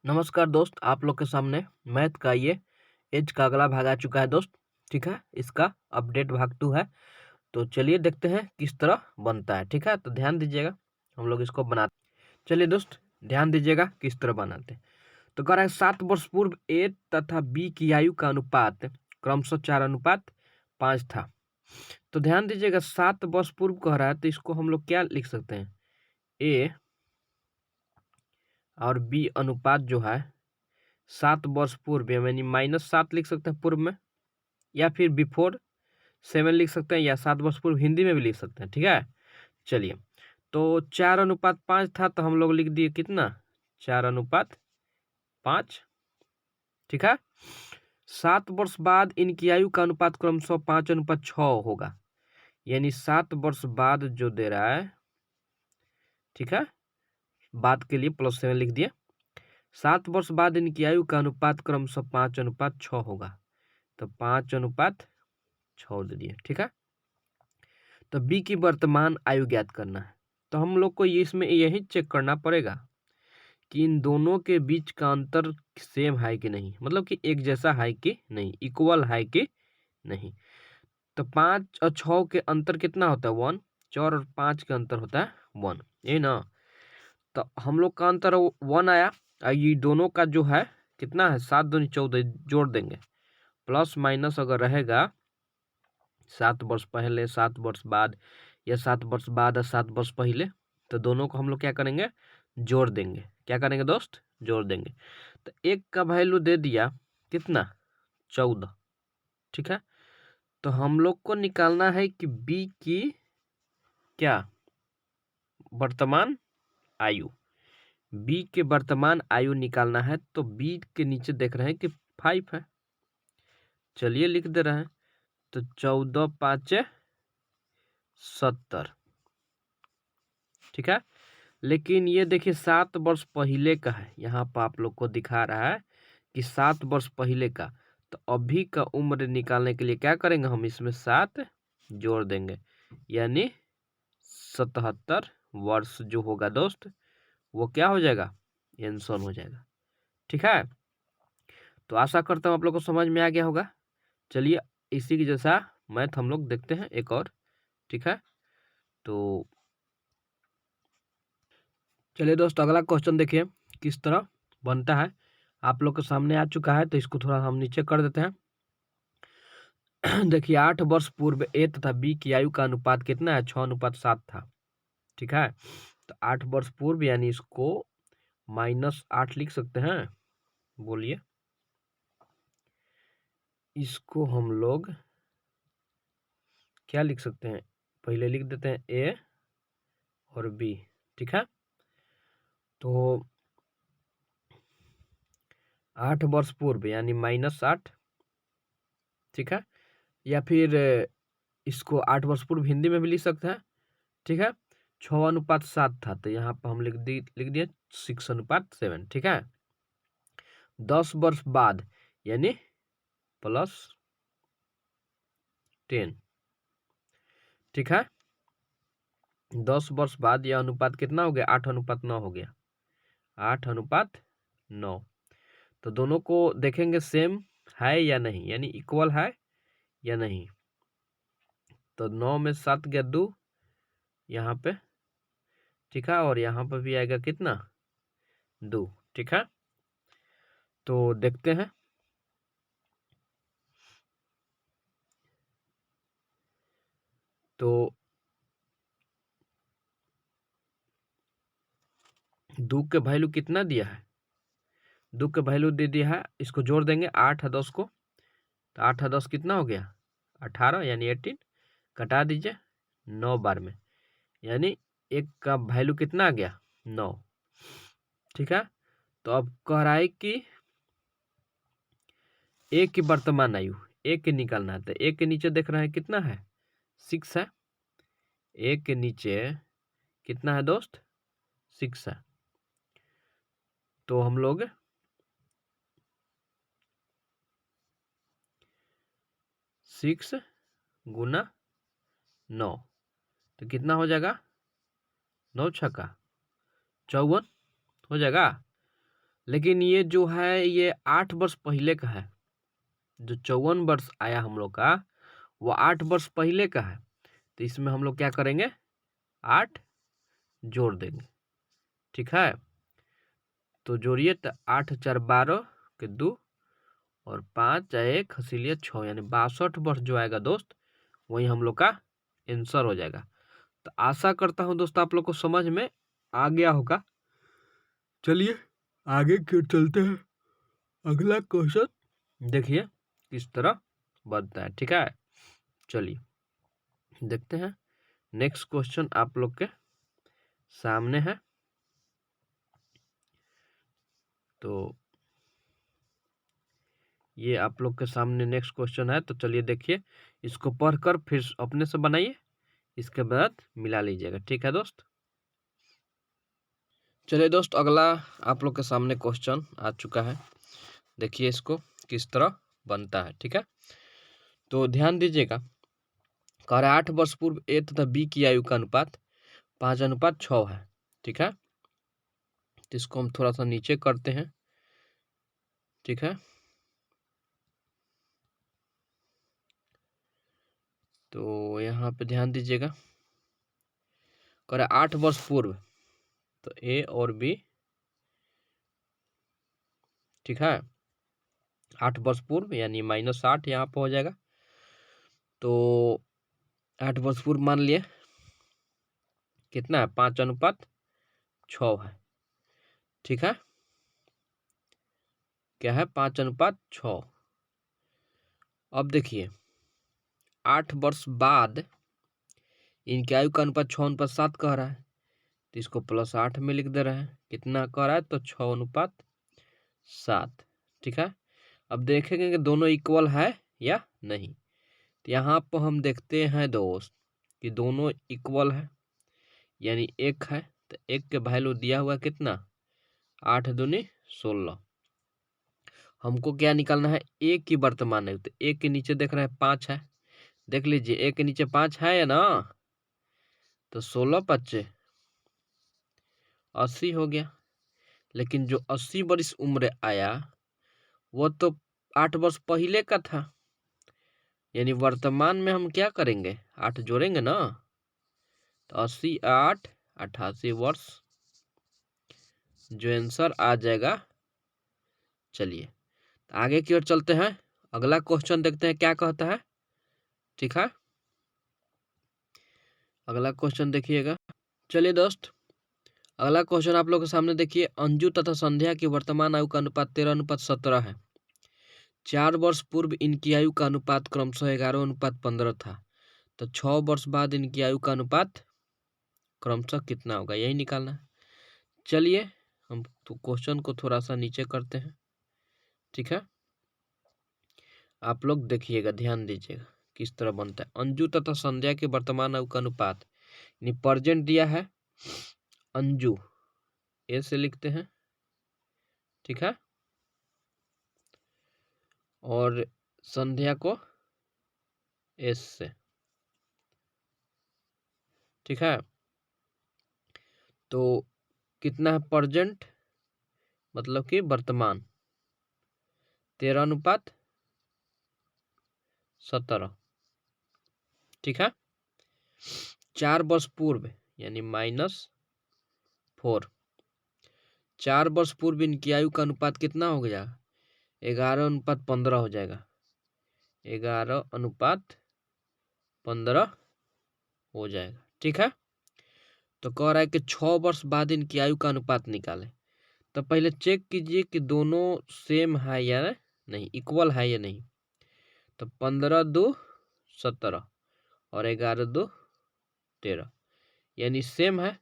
नमस्कार दोस्त, आप लोग के सामने मैथ का ये एज का अगला भाग आ चुका है दोस्त। ठीक है, इसका अपडेट भाग 2 है। तो चलिए देखते हैं किस तरह बनता है। ठीक है, तो ध्यान दीजिएगा, हम लोग इसको बनाते। चलिए दोस्त, ध्यान दीजिएगा किस तरह बनाते हैं। तो कह रहा है 7 वर्ष पूर्व ए तथा बी की आयु का अनुपात क्रमशः 4:5 था। तो ध्यान दीजिएगा, 7 वर्ष पूर्व कह रहा है, तो इसको हम लोग क्या लिख सकते हैं, ए और बी अनुपात जो है 7 वर्ष पूर्व यानी -7 लिख सकते हैं पूर्व में, या फिर बिफोर 7 लिख सकते हैं, या 7 वर्ष पूर्व हिंदी में भी लिख सकते हैं। ठीक है, चलिए। तो 4:5 था, तो हम लोग लिख दिए कितना, 4:5। ठीक है, 7 वर्ष बाद इनकी आयु का अनुपात क्रमशः 5:6 होगा, यानी 7 वर्ष बाद जो दे रहा है। ठीक है, बाद के लिए +7 लिख दिए। 7 वर्ष बाद इनकी आयु का अनुपात क्रमशः 5:6 होगा, तो 5:6 दे दिए। ठीक है, तो बी की वर्तमान आयु ज्ञात करना है। तो हम लोग को इसमें यही चेक करना पड़ेगा कि इन दोनों के बीच का अंतर सेम है कि नहीं, मतलब कि एक जैसा है कि नहीं, इक्वल है कि नहीं। तो 5 और 6 के अंतर कितना होता है, 1। 4 और 5 के अंतर होता है 1, ये ना। तो हम लोग का अंतर 1 आया, और ये दोनों का जो है कितना है, 7 दूनी 14, जोड़ देंगे। प्लस माइनस अगर रहेगा 7 वर्ष पहले 7 वर्ष बाद, या 7 वर्ष बाद और 7 वर्ष पहले, तो दोनों को हम लोग क्या करेंगे, जोड़ देंगे। क्या करेंगे दोस्त, जोड़ देंगे। तो एक का वैल्यू दे दिया कितना, 14। ठीक है, तो हम लोग को निकालना है कि बी की क्या वर्तमान आयु, बी के वर्तमान आयु निकालना है। तो बी के नीचे देख रहे हैं कि 5 है, चलिए लिख दे रहे हैं। तो 14×5 = 70। ठीक है, लेकिन ये देखिए 7 वर्ष पहले का है, यहाँ पर आप लोग को दिखा रहा है कि 7 वर्ष पहले का। तो अभी का उम्र निकालने के लिए क्या करेंगे, हम इसमें 7 जोड़ देंगे, यानी 77 वर्ष जो होगा दोस्त, वो क्या हो जाएगा, आंसर हो जाएगा। ठीक है, तो आशा करता हूँ आप लोग को समझ में आ गया होगा। चलिए, इसी की जैसा मैथ हम लोग देखते हैं एक और। ठीक है, तो चलिए दोस्त, अगला क्वेश्चन देखिए किस तरह बनता है। आप लोग के सामने आ चुका है, तो इसको थोड़ा हम नीचे कर देते हैं। देखिए, 8 वर्ष पूर्व ए तथा बी की आयु का अनुपात कितना है, 6:7 था। ठीक है, तो 8 वर्ष पूर्व यानी इसको -8 लिख सकते हैं। बोलिए, इसको हम लोग क्या लिख सकते हैं, पहले लिख देते हैं ए और बी। ठीक है, तो 8 वर्ष पूर्व यानी -8। ठीक है, या फिर इसको 8 वर्ष पूर्व हिंदी में भी लिख सकते हैं। ठीक है, 6:7 था, तो यहाँ पर हम लिख दिए 6:7। ठीक है, 10 वर्ष बाद यानी +10। ठीक है, 10 वर्ष बाद यह अनुपात कितना हो गया, 8:9 हो गया, 8:9। तो दोनों को देखेंगे सेम है या नहीं, यानी इक्वल है या नहीं। तो 9 में 7 गया 2 यहाँ पे। ठीक है, और यहाँ पर भी आएगा कितना, 2। ठीक है, तो देखते हैं। तो 2 के वैल्यू कितना दिया है, 2 के वैल्यू दे दिया है, इसको जोड़ देंगे 8 और 10 को। तो 8 और 10 कितना हो गया, 18, यानी 18। कटा दीजिए 9 बार में, यानी एक का वैल्यू कितना आ गया, 9। ठीक है, तो अब कह रहा है कि ए की वर्तमान आयु, ए के निकालना है। तो ए के नीचे देख रहे हैं कितना है, 6 है। ए के नीचे कितना है दोस्त, 6 है। तो हम लोग 6 गुना 9, तो कितना हो जाएगा, 9 छक्का 54 हो जाएगा। लेकिन ये जो है ये 8 वर्ष पहले का है। जो 54 वर्ष आया हम लोग का वो 8 वर्ष पहले का है। तो इसमें हम लोग क्या करेंगे, 8 जोड़ देंगे। ठीक है, तो जोड़िए, तो 8 4 12 के 2 और 5 1 हसीलिए 6, यानी 62 वर्ष जो आएगा दोस्त, वही हम लोग का आंसर हो जाएगा। तो आशा करता हूँ दोस्त आप लोग को समझ में आ गया होगा। चलिए आगे क्यों चलते हैं, अगला क्वेश्चन देखिए किस तरह बनता है। ठीक है, चलिए देखते हैं। नेक्स्ट क्वेश्चन आप लोग के सामने है। तो ये आप लोग के सामने नेक्स्ट क्वेश्चन है। तो चलिए देखिए, इसको पढ़कर फिर अपने से बनाइए, इसके बाद मिला लीजिएगा। ठीक है दोस्त, चलिए दोस्त अगला आप लोग के सामने क्वेश्चन आ चुका है। देखिए इसको किस तरह बनता है। ठीक है, तो ध्यान दीजिएगा। कह रहा है 8 वर्ष पूर्व ए तथा बी की आयु का अनुपात 5:6 है। ठीक है, तो इसको हम थोड़ा सा नीचे करते हैं। ठीक है, तो यहाँ पे ध्यान दीजिएगा। कह रहा है 8 वर्ष पूर्व, तो ए और बी। ठीक है, 8 वर्ष पूर्व यानी -8 यहाँ पे हो जाएगा। तो 8 वर्ष पूर्व मान लिए कितना है, 5:6 है। ठीक है, क्या है, 5:6। अब देखिए 8 वर्ष बाद इनकी आयु का अनुपात 6:7 कह रहा है, तो इसको +8 में लिख दे रहे हैं। कितना कह रहा है, तो 6:7। ठीक है, अब देखेंगे कि दोनों इक्वल है या नहीं। तो यहाँ पर हम देखते हैं दोस्त कि दोनों इक्वल है, यानी 1 है। तो 1 के वैल्यू दिया हुआ कितना, 8 दूनी 16। हमको क्या निकालना है, एक की वर्तमान है। तो एक के नीचे देख रहे हैं 5 है, देख लीजिए एक के नीचे 5 है या ना। तो 16×5 80 हो गया। लेकिन जो 80 वर्ष उम्र आया वो तो 8 वर्ष पहले का था, यानी वर्तमान में हम क्या करेंगे, 8 जोड़ेंगे ना। तो 80 8 88 वर्ष, जो आंसर आ जाएगा। चलिए आगे की ओर चलते हैं, अगला क्वेश्चन देखते हैं क्या कहता है। ठीक है, अगला क्वेश्चन देखिएगा। चलिए दोस्त अगला क्वेश्चन आप लोग के सामने देखिए। अंजू तथा संध्या की वर्तमान आयु का अनुपात 13:17 है। 4 वर्ष पूर्व इनकी आयु का अनुपात क्रमशः 11:15 था। तो 6 वर्ष बाद इनकी आयु का अनुपात क्रमशः कितना होगा, यही निकालना है। चलिए हम तो क्वेश्चन को थोड़ा सा नीचे करते हैं। ठीक है, आप लोग देखिएगा, ध्यान दीजिएगा किस तरह बनता है। अंजू तथा संध्या के वर्तमान आयु का अनुपात, यानी प्रेजेंट दिया है, अंजू ए से लिखते हैं। ठीक है, और संध्या को एस से। ठीक है, तो कितना है प्रेजेंट, मतलब कि वर्तमान 13:17। ठीक है, 4 वर्ष पूर्व यानी -4, 4 वर्ष पूर्व इनकी आयु का अनुपात कितना हो गया, 11:15 हो जाएगा। 11:15 हो जाएगा। ठीक है, तो कह रहा है कि 6 वर्ष बाद इनकी आयु का अनुपात निकालें। तो पहले चेक कीजिए कि दोनों सेम है या नहीं, इक्वल है या नहीं। तो 15×2 17 और 11×2 13, यानी सेम है।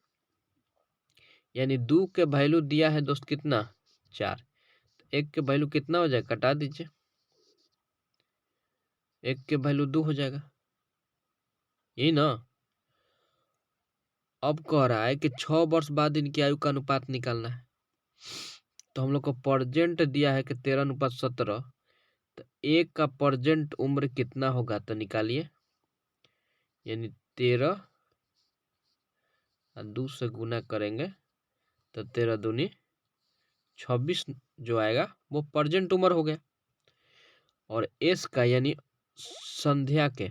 यानी 2 के वैल्यू दिया है दोस्त कितना, 4। तो 1 के वैल्यू कितना हो जाएगा, कटा दीजिए, 1 के वैल्यू 2 हो जाएगा, यही ना। अब कह रहा है कि 6 वर्ष बाद इनकी आयु का अनुपात निकालना है। तो हम लोग को प्रेजेंट दिया है कि 13:17। तो 1 का प्रेजेंट उम्र कितना होगा, तो निकालिए, यानी 13 और 2 से गुना करेंगे तो 13×2 = 26 जो आएगा वो प्रेजेंट उम्र हो गया, और एस का यानी संध्या के,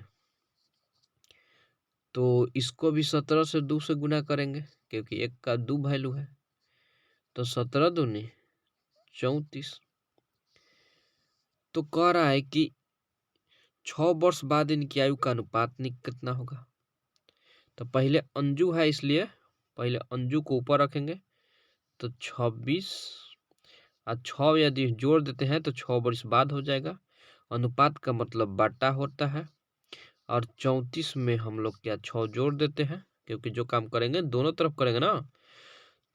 तो इसको भी 17 से 2 से गुना करेंगे क्योंकि एक का 2 वैल्यू है, तो 17 दूनी 34। तो कह रहा है कि 6 वर्ष बाद इनकी आयु का अनुपात कितना होगा। तो पहले अंजू है इसलिए पहले अंजू को ऊपर रखेंगे, तो 26 और 6 यदि जोड़ देते हैं तो 6 वर्ष बाद हो जाएगा। अनुपात का मतलब बाटा होता है, और 34 में हम लोग क्या 6 जोड़ देते हैं क्योंकि जो काम करेंगे दोनों तरफ करेंगे ना।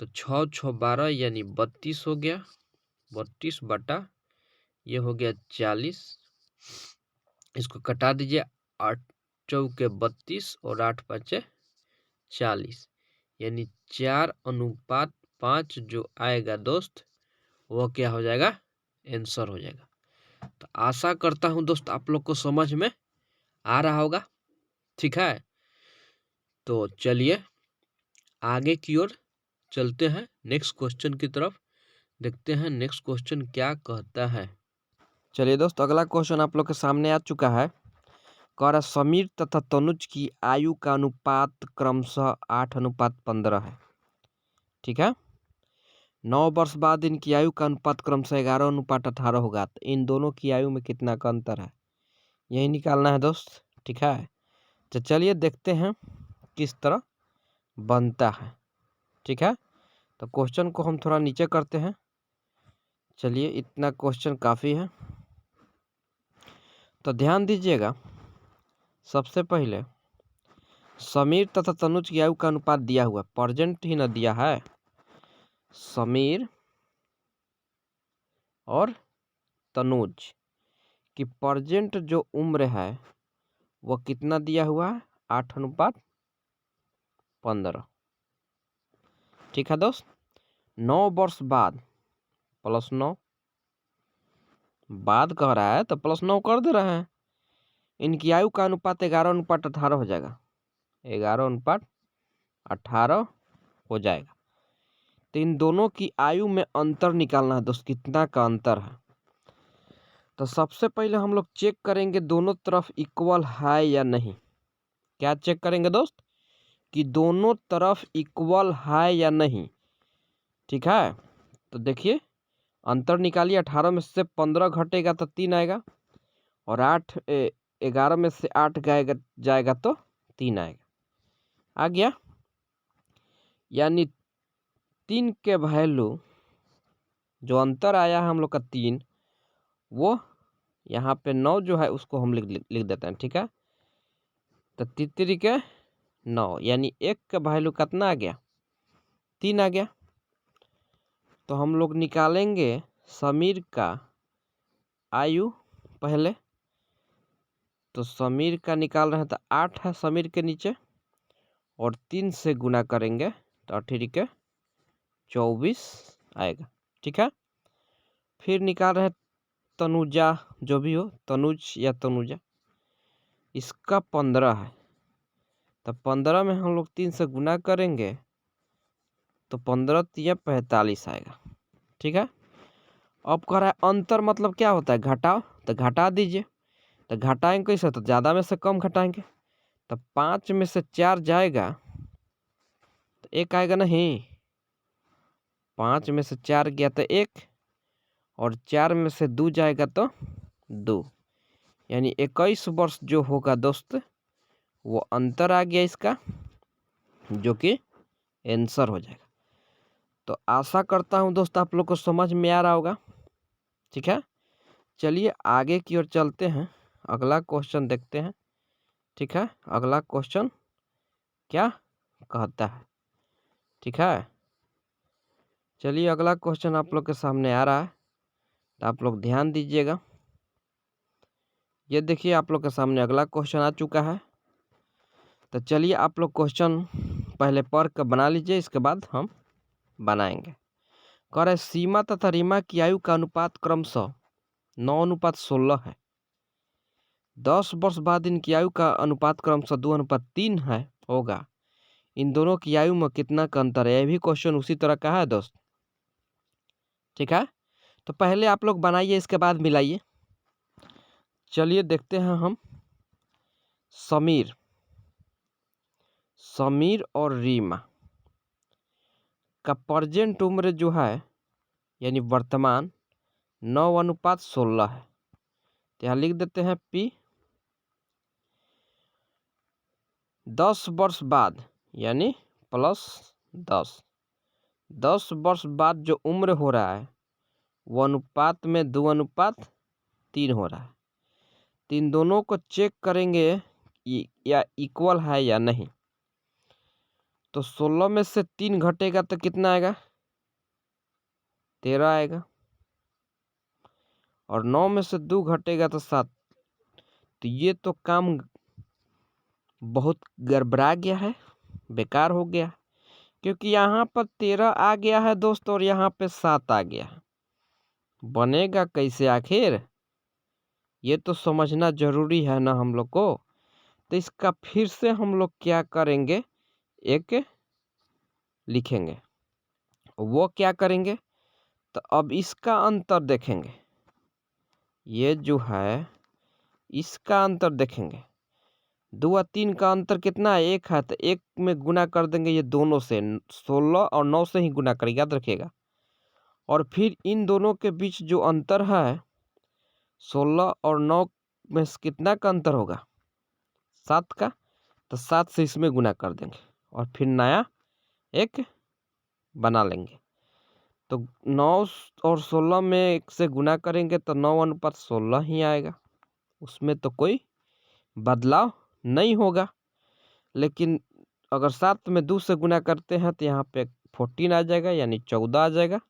तो 6 6 12 यानी 32 हो गया, 32 बटा ये हो गया 40। इसको कटा दीजिए, 8 चौके 32 और 8 पाँचे 40, यानी 4:5 जो आएगा दोस्त वह क्या हो जाएगा, आंसर हो जाएगा। तो आशा करता हूं दोस्त आप लोग को समझ में आ रहा होगा। ठीक है, तो चलिए आगे की ओर चलते हैं, नेक्स्ट क्वेश्चन की तरफ देखते हैं नेक्स्ट क्वेश्चन क्या कहता है। चलिए दोस्त, अगला क्वेश्चन आप लोग के सामने आ चुका है। कह रहा समीर तथा तनुज की आयु का अनुपात क्रमशः 8:15 है। ठीक है, 9 वर्ष बाद इनकी आयु का अनुपात क्रमशः 11:18 होगा। तो इन दोनों की आयु में कितना का अंतर है, यही निकालना है दोस्त। ठीक है, तो चलिए देखते हैं किस तरह बनता है। ठीक है, तो क्वेश्चन को हम थोड़ा नीचे करते हैं। चलिए, इतना क्वेश्चन काफ़ी है, तो ध्यान दीजिएगा। सबसे पहले समीर तथा तनुज की आयु का अनुपात दिया हुआ, प्रेजेंट ही ना दिया है। समीर और तनुज की प्रेजेंट जो उम्र है वह कितना दिया हुआ है, 8:15। ठीक है दोस्त, 9 वर्ष बाद +9, बाद कह रहा है तो +9 कर दे रहे हैं। इनकी आयु का अनुपात 11:18 हो जाएगा, 11:18 हो जाएगा। तो इन दोनों की आयु में अंतर निकालना है दोस्त, कितना का अंतर है। तो सबसे पहले हम लोग चेक करेंगे दोनों तरफ इक्वल है या नहीं। क्या चेक करेंगे दोस्त, कि दोनों तरफ इक्वल है या नहीं। ठीक है, तो देखिए अंतर निकालिए। 18 में से 15 घटेगा तो 3 आएगा, और 11 में से 8 जाएगा तो 3 आएगा, आ गया। यानी 3 के वैल्यू जो अंतर आया है हम लोग का 3, वो यहाँ पे 9 जो है उसको हम लिख देते हैं। ठीक है, तो 3 के 9 यानी 1 का वैल्यू कितना आ गया, 3 आ गया। तो हम लोग निकालेंगे समीर का आयु पहले। तो समीर का निकाल रहे हैं तो 8 है समीर के नीचे, और 3 से गुना करेंगे तो 8 के 24 आएगा। ठीक है, फिर निकाल रहे हैं तनुजा, जो भी हो तनुज या तनुजा, इसका 15 है। तो 15 में हम लोग 3 से गुना करेंगे तो 15 3 45 आएगा। ठीक है, अब कह रहा है अंतर मतलब क्या होता है, घटाओ, तो घटा दीजिए। तो घटाएंगे कैसे, तो ज़्यादा में से कम घटाएंगे। तो 5 में से 4 जाएगा तो 1 आएगा नहीं, 5 में से 4 गया तो 1, और 4 में से 2 जाएगा तो 2, यानी 21 वर्ष जो होगा दोस्त वो अंतर आ गया इसका, जो कि आंसर हो जाएगा। तो आशा करता हूँ दोस्त आप लोग को समझ में आ रहा होगा। ठीक है, चलिए आगे की ओर चलते हैं, अगला क्वेश्चन देखते हैं। ठीक है, अगला क्वेश्चन क्या कहता है। ठीक है, चलिए अगला क्वेश्चन आप लोग के सामने आ रहा है, तो आप लोग ध्यान दीजिएगा। ये देखिए आप लोग के सामने अगला क्वेश्चन आ चुका है। तो चलिए आप लोग क्वेश्चन पहले पढ़ कर बना लीजिए, इसके बाद हम बनाएंगे। कह रहे सीमा तथा रीमा की आयु का अनुपात क्रमशः 9:16 है। 10 वर्ष बाद इनकी आयु का अनुपात क्रमशः 2:3 है होगा। इन दोनों की आयु में कितना का अंतर है। यह भी क्वेश्चन उसी तरह का है दोस्त। ठीक है। तो पहले आप लोग बनाइए, इसके बाद मिलाइए। चलिए देखते हैं हम समीर और रीमा का प्रेजेंट उम्र जो है यानी वर्तमान 9:16 है। तो यहाँ लिख देते हैं P। 10 वर्ष बाद यानी +10, 10 वर्ष बाद जो उम्र हो रहा है वो अनुपात में 2:3 हो रहा है। तो इन दोनों को चेक करेंगे या इक्वल है या नहीं। तो 16 में से 3 घटेगा तो कितना आएगा? 13 आएगा। और 9 में से 2 घटेगा तो 7। तो ये तो काम बहुत गड़बड़ा गया है, बेकार हो गया, क्योंकि यहाँ पर 13 आ गया है दोस्त और यहाँ पे 7 आ गया है। बनेगा कैसे आखिर? ये तो समझना जरूरी है ना हम लोग को। तो इसका फिर से हम लोग क्या करेंगे, एक लिखेंगे। वो क्या करेंगे, तो अब इसका अंतर देखेंगे। ये जो है इसका अंतर देखेंगे। 2 और 3 का अंतर कितना है? 1 है। तो 1 में गुना कर देंगे ये दोनों से, 16 और 9 से ही गुना करें, याद रखिएगा। और फिर इन दोनों के बीच जो अंतर है 16 और 9 में से कितना का अंतर होगा? 7 का। तो 7 से इसमें गुना कर देंगे और फिर नया एक बना लेंगे। तो 9 और 16 में 1 से गुना करेंगे तो 9:16 ही आएगा, उसमें तो कोई बदलाव नहीं होगा। लेकिन अगर 7 में 2 से गुना करते हैं तो यहाँ पे 14 आ जाएगा यानी 14 आ जाएगा।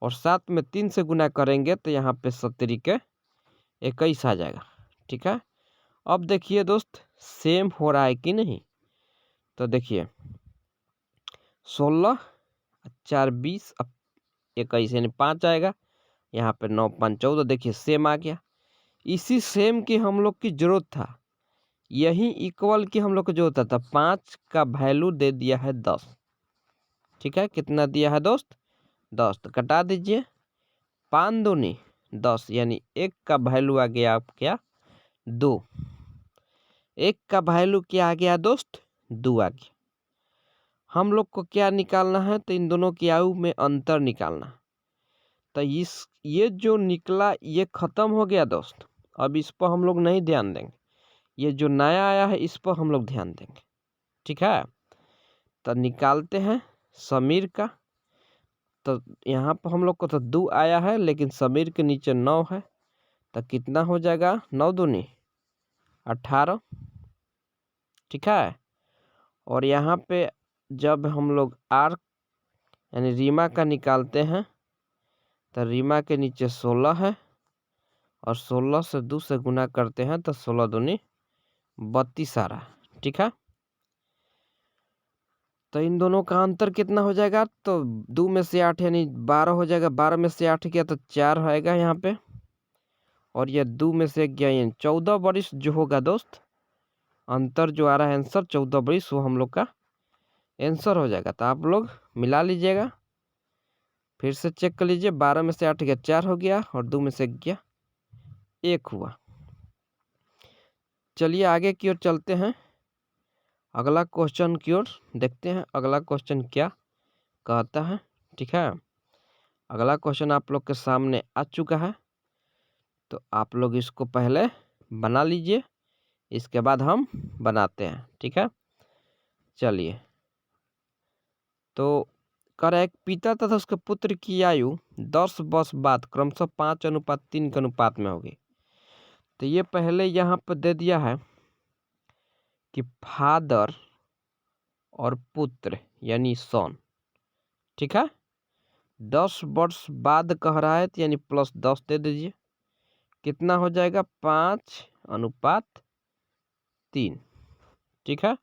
और 7 में 3 से गुना करेंगे तो यहाँ पे 17 के 21 आ जाएगा। ठीक है। अब देखिए दोस्त, सेम हो रहा है कि नहीं। तो देखिए 16 4 20 अब 21 यानी 5 आएगा। यहाँ पे 9 5 14, देखिए सेम आ गया। इसी सेम की हम लोग की जरूरत था, यही इक्वल की हम लोग को जरूरत था। 5 का वैल्यू दे दिया है 10। ठीक है, कितना दिया है दोस्त? 10। तो कटा दीजिए, 5 दूनी 10 यानी 1 का वैल्यू आ गया आप क्या? 2। 1 का वैल्यू क्या आ गया दोस्त? 2 आ गया। हम लोग को क्या निकालना है? तो इन दोनों की आयु में अंतर निकालना है। तो ये जो निकला ये खत्म हो गया दोस्त। अब इस पर हम लोग नहीं ध्यान देंगे, ये जो नया आया है इस पर हम लोग ध्यान देंगे। ठीक है। तो निकालते हैं समीर का। तो यहाँ पर हम लोग को तो 2 आया है, लेकिन समीर के नीचे 9 है। तो कितना हो जाएगा? 9 दूनी 18। ठीक है। और यहाँ पे जब हम लोग आर यानी रीमा का निकालते हैं तो रीमा के नीचे 16 है और 16 से 2 से गुना करते हैं तो 16 दूनी 32 आ रहा है। ठीक है। तो इन दोनों का अंतर कितना हो जाएगा? तो 2 में से 8 यानी 12 हो जाएगा। 12 में से 8 गया तो 4 आएगा यहाँ पे। और यह 2 में से 1 गया यानी 14 वर्ष जो होगा दोस्त, अंतर जो आ रहा है आंसर 14 वर्ष, वो हम लोग का आंसर हो जाएगा। तो आप लोग मिला लीजिएगा, फिर से चेक कर लीजिए। 12 में से 8 गया 4 हो गया और 2 में से 1 गया 1 हुआ। चलिए आगे की ओर चलते हैं, अगला क्वेश्चन की ओर देखते हैं अगला क्वेश्चन क्या कहता है। ठीक है। अगला क्वेश्चन आप लोग के सामने आ चुका है, तो आप लोग इसको पहले बना लीजिए, इसके बाद हम बनाते हैं। ठीक है। चलिए, तो कर एक पिता तथा उसके पुत्र की आयु 10 वर्ष बाद क्रमशः 5:3 के अनुपात में होगी। तो ये पहले यहाँ पर दे दिया है कि फादर और पुत्र यानी सन। ठीक है। 10 वर्ष बाद कह रहा है तो यानी +10 दे दीजिए। कितना हो जाएगा? 5:3। ठीक है।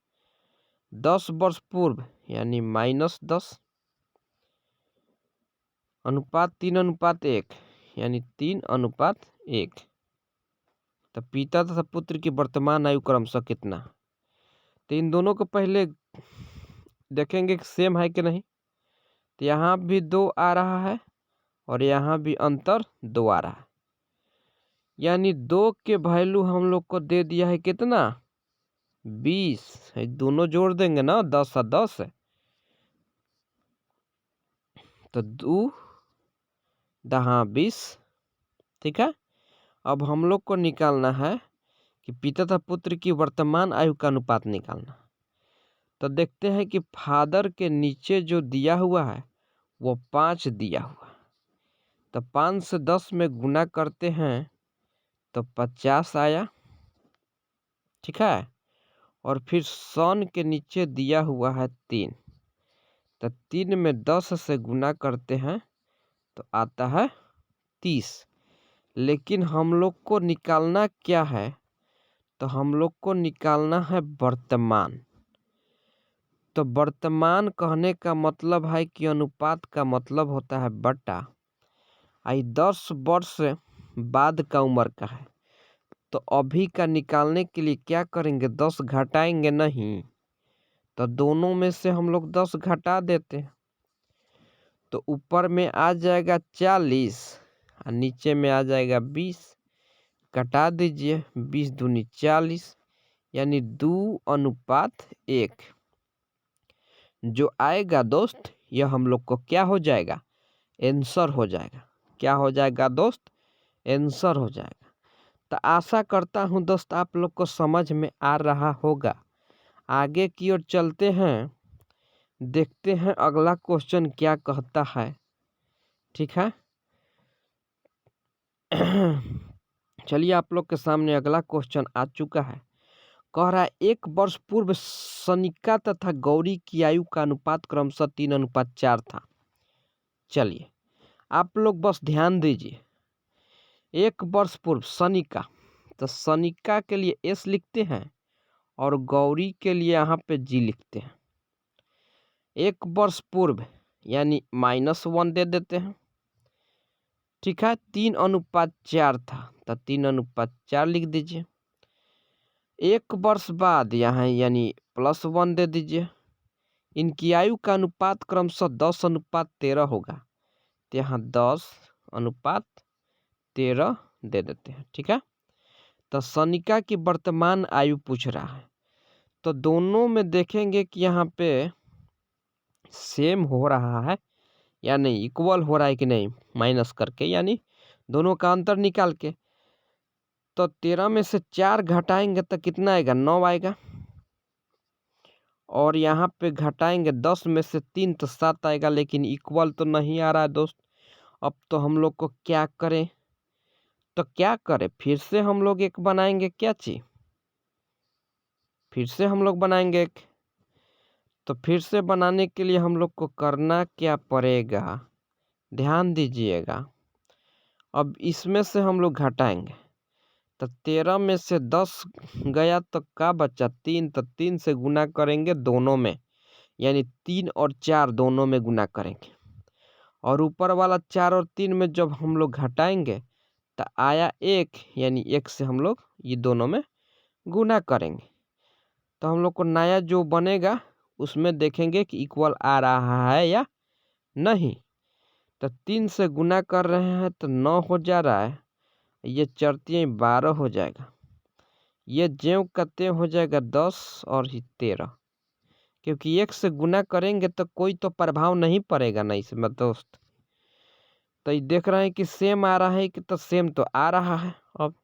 10 वर्ष पूर्व यानी -10, अनुपात 3:1 यानी 3:1। तो पिता तथा पुत्र की वर्तमान आयु क्रमशः कितना? तो इन दोनों को पहले देखेंगे कि सेम है कि नहीं। तो यहाँ भी 2 आ रहा है और यहाँ भी अंतर 2 आ रहा है, यानी 2 के वैल्यू हम लोग को दे दिया है कितना 20। दोनों जोड़ देंगे ना 10 और 10, तो 2 दहा 20। ठीक है, अब हम लोग को निकालना है कि पिता तथा पुत्र की वर्तमान आयु का अनुपात निकालना। तो देखते हैं कि फादर के नीचे जो दिया हुआ है वो 5 दिया हुआ है, तो 5 से 10 में गुना करते हैं तो 50 आया। ठीक है, और फिर सन के नीचे दिया हुआ है 3, तो 3 में 10 से गुना करते हैं तो आता है 30। लेकिन हम लोग को निकालना क्या है, तो हम लोग को निकालना है वर्तमान। तो वर्तमान कहने का मतलब है कि अनुपात का मतलब होता है बटा, आई 10 वर्ष बाद का उम्र का है, तो अभी का निकालने के लिए क्या करेंगे 10 घटाएंगे नहीं, तो दोनों में से हम लोग 10 घटा देते हैं, तो ऊपर में आ जाएगा 40 और नीचे में आ जाएगा 20। घटा दीजिए, 20 दूनी 40, यानी 2:1 जो आएगा दोस्त, यह हम लोग को क्या हो जाएगा आंसर हो जाएगा। क्या हो जाएगा दोस्त, आंसर हो जाएगा। तो आशा करता हूँ दोस्त आप लोग को समझ में आ रहा होगा। आगे की ओर चलते हैं, देखते हैं अगला क्वेश्चन क्या कहता है। ठीक है, चलिए आप लोग के सामने अगला क्वेश्चन आ चुका है। कह रहा है 1 वर्ष पूर्व सनिका तथा गौरी की आयु का अनुपात क्रमशः 3:4 था। चलिए आप लोग बस ध्यान दीजिए, 1 वर्ष पूर्व सनिका, तो सनिका के लिए एस लिखते हैं और गौरी के लिए यहाँ पे जी लिखते हैं। 1 वर्ष पूर्व यानी -1 दे देते हैं। ठीक है, 3:4 था, तो 3:4 लिख दीजिए। 1 वर्ष बाद यहाँ यानी +1 दे दीजिए। इनकी आयु का अनुपात क्रमशः 10:13 होगा, तो यहाँ 10:13 दे देते हैं। ठीक है, तो सनिका की वर्तमान आयु पूछ रहा है, तो दोनों में देखेंगे कि यहाँ पे सेम हो रहा है या नहीं, इक्वल हो रहा है कि नहीं, माइनस करके यानी दोनों का अंतर निकाल के। तो 13 में से 4 घटाएंगे तो कितना आएगा 9 आएगा, और यहाँ पे घटाएंगे 10 में से 3 तो 7 आएगा, लेकिन इक्वल तो नहीं आ रहा है दोस्त। अब तो हम लोग को क्या करें, तो क्या करें, फिर से हम लोग एक बनाएंगे, क्या चीज, फिर से हम लोग बनाएंगे एक। तो फिर से बनाने के लिए हम लोग को करना क्या पड़ेगा, ध्यान दीजिएगा। अब इसमें से हम लोग घटाएंगे, तो 13 में से 10 गया तो क्या बचा 3, तो 3 से गुना करेंगे दोनों में, यानी 3 और 4 दोनों में गुना करेंगे, और ऊपर वाला 4 और 3 में जब हम लोग घटाएंगे तो आया 1, यानी 1 से हम लोग ये दोनों में गुना करेंगे। तो हम लोग को नया जो बनेगा उसमें देखेंगे कि इक्वल आ रहा है या नहीं। तो 3 से गुना कर रहे हैं तो 9 हो जा रहा है, ये चरती 12 हो जाएगा, ये ज्यों का त्यों हो जाएगा 10 और 13, क्योंकि 1 से गुना करेंगे तो कोई तो प्रभाव नहीं पड़ेगा ना इसमें दोस्त। तो ये देख रहे हैं कि सेम आ रहा है कि, तो सेम तो आ रहा है। अब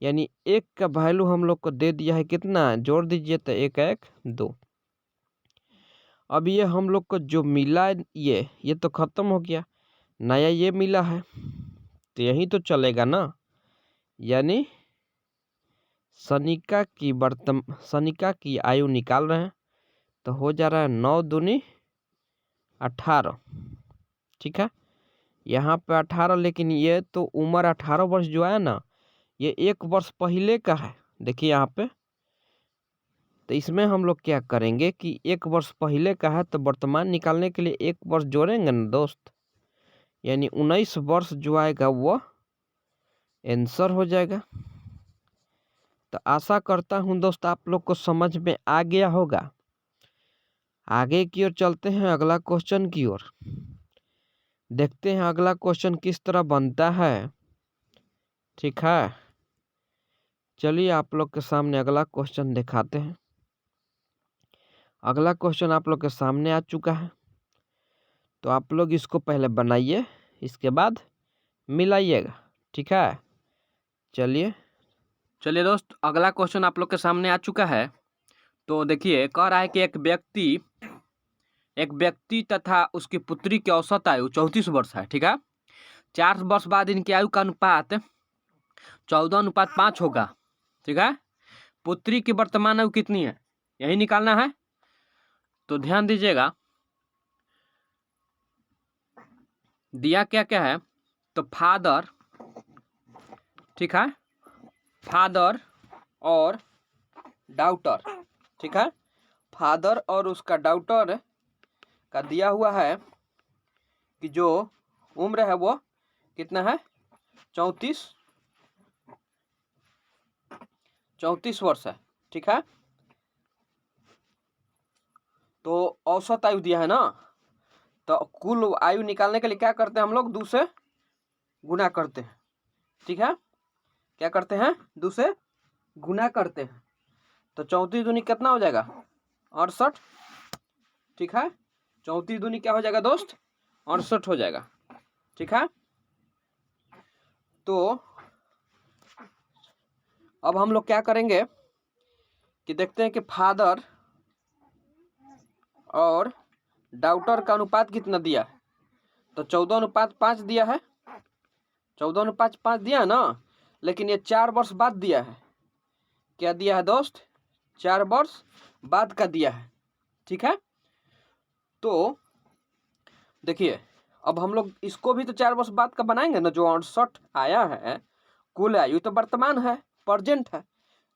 यानी 1 का वैल्यू हम लोग को दे दिया है कितना, जोड़ दीजिए तो 1 1 2। अब ये हम लोग को जो मिला ये तो खत्म हो गया, नया ये मिला है, तो यही तो चलेगा ना। यानी सनिका की आयु निकाल रहे हैं, तो हो जा रहा है 9 दूनी 18। ठीक है, यहाँ पे 18, लेकिन ये तो उम्र 18 वर्ष जो आया ना, ये 1 वर्ष पहले का है। देखिए यहाँ पे, तो इसमें हम लोग क्या करेंगे कि 1 वर्ष पहले का है, तो वर्तमान निकालने के लिए 1 वर्ष जोड़ेंगे ना दोस्त, यानी 19 वर्ष जो आएगा वो आंसर हो जाएगा। तो आशा करता हूँ दोस्त आप लोग को समझ में आ गया होगा। आगे की ओर चलते हैं, अगला क्वेश्चन की ओर। देखते हैं अगला क्वेश्चन किस तरह बनता है। ठीक है, चलिए आप लोग के सामने अगला क्वेश्चन दिखाते हैं। अगला क्वेश्चन आप लोग के सामने आ चुका है, तो आप लोग इसको पहले बनाइए, इसके बाद मिलाइएगा। ठीक है, चलिए दोस्त, अगला क्वेश्चन आप लोग के सामने आ चुका है। तो देखिए, कह रहा है कि एक व्यक्ति तथा उसकी पुत्री की औसत आयु 34 वर्ष है। ठीक है, 4 वर्ष बाद इनकी आयु का अनुपात 14:5 होगा। ठीक है, पुत्री की वर्तमान आयु कितनी है, यही निकालना है। तो ध्यान दीजिएगा, दिया क्या क्या है, तो फादर, ठीक है, फादर और डॉटर। ठीक है, फादर और उसका डॉटर का दिया हुआ है कि जो उम्र है वो कितना है, 34 वर्ष है। ठीक है, तो औसत आयु दिया है ना, तो कुल आयु निकालने के लिए क्या करते हैं हम लोग, 2 से गुना करते हैं। ठीक है, क्या करते हैं, 2 से गुना करते हैं। तो 34 दूनी कितना हो जाएगा, 68। ठीक है, 34 दूनी क्या हो जाएगा दोस्त, 68 हो जाएगा। ठीक है, तो अब हम लोग क्या करेंगे कि देखते हैं कि फादर और डॉटर का अनुपात कितना दिया है। तो 14:5 दिया है, 14:5 दिया है ना, लेकिन ये 4 वर्ष बाद दिया है। क्या दिया है दोस्त, 4 वर्ष बाद का दिया है। ठीक है, तो देखिए, अब हम लोग इसको भी तो 4 वर्ष बाद का बनाएंगे ना। जो 68 आया है कुल आयु, तो वर्तमान है, प्रेजेंट है,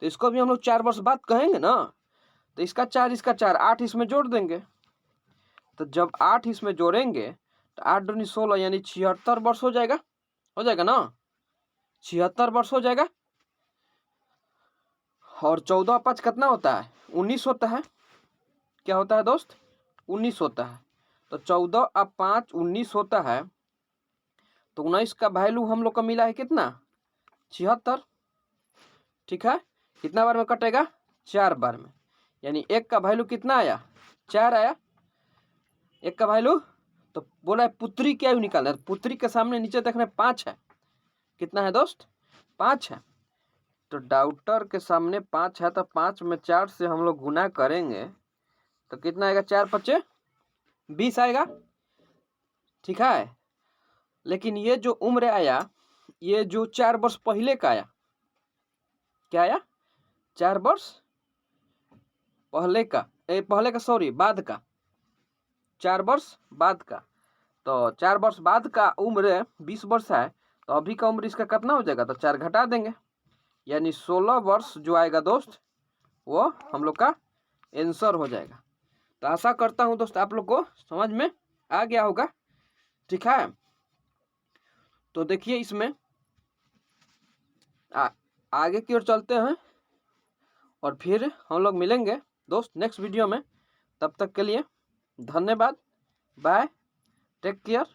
तो इसको भी हम लोग 4 वर्ष बाद कहेंगे ना। तो इसका 4 इसका 4, 8 इसमें जोड़ देंगे। तो जब 8 इसमें जोड़ेंगे तो 8 दूनी 16, यानी 76 वर्ष हो जाएगा ना, 76 वर्ष हो जाएगा। और 14:5 कितना होता है, 19 होता है। क्या होता है दोस्त, 19 होता है। तो 14 और 5 19 होता है। तो 19 का वैल्यू हम लोग को मिला है कितना, 76। ठीक है, कितना बार में कटेगा, 4 बार में, यानी 1 का वैल्यू कितना आया, 4 आया, 1 का वैल्यू। तो बोला है पुत्री की आयु निकालना है, पुत्री के सामने नीचे देखना 5 है। कितना है दोस्त, 5 है। तो डॉटर के सामने 5 है, तो 5 में 4 से हम लोग गुना करेंगे तो कितना आएगा, 4 5 20 आएगा। ठीक है, लेकिन ये जो उम्र आया, ये जो 4 वर्ष पहले का आया, क्या आया, 4 वर्ष पहले का सॉरी बाद का, 4 वर्ष बाद का। तो 4 वर्ष बाद का उम्र 20 वर्ष है, तो अभी का उम्र इसका कितना हो जाएगा, तो 4 घटा देंगे, यानी 16 वर्ष जो आएगा दोस्त, वो हम लोग का आंसर हो जाएगा। तो आशा करता हूँ दोस्त आप लोग को समझ में आ गया होगा। ठीक है, तो देखिए इसमें आगे की ओर चलते हैं और फिर हम लोग मिलेंगे दोस्त नेक्स्ट वीडियो में। तब तक के लिए धन्यवाद, बाय, टेक केयर।